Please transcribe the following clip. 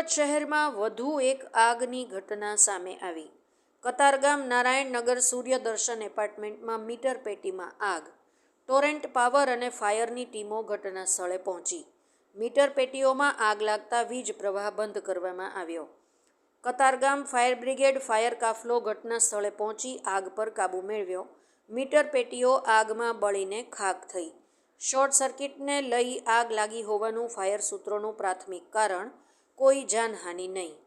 સુરત શહેરમાં વધુ એક આગની ઘટના સામે આવી. કતારગામ નારાયણનગર સૂર્યદર્શન એપાર્ટમેન્ટમાં મીટર પેટીમાં આગ. ટોરેન્ટ પાવર અને ફાયરની ટીમો ઘટના સ્થળે પહોંચી. મીટર પેટીઓમાં આગ લાગતા વીજ પ્રવાહ બંધ કરવામાં આવ્યો. કતારગામ ફાયર બ્રિગેડ ફાયર કાફલો ઘટના સ્થળે પહોંચી આગ પર કાબૂ મેળવ્યો. મીટર પેટીઓ આગમાં બળીને ખાખ થઈ. શોર્ટ સર્કિટને લઈ આગ લાગી હોવાનું ફાયર સૂત્રોનું પ્રાથમિક કારણ. કોઈ જાનહાનિ નહીં.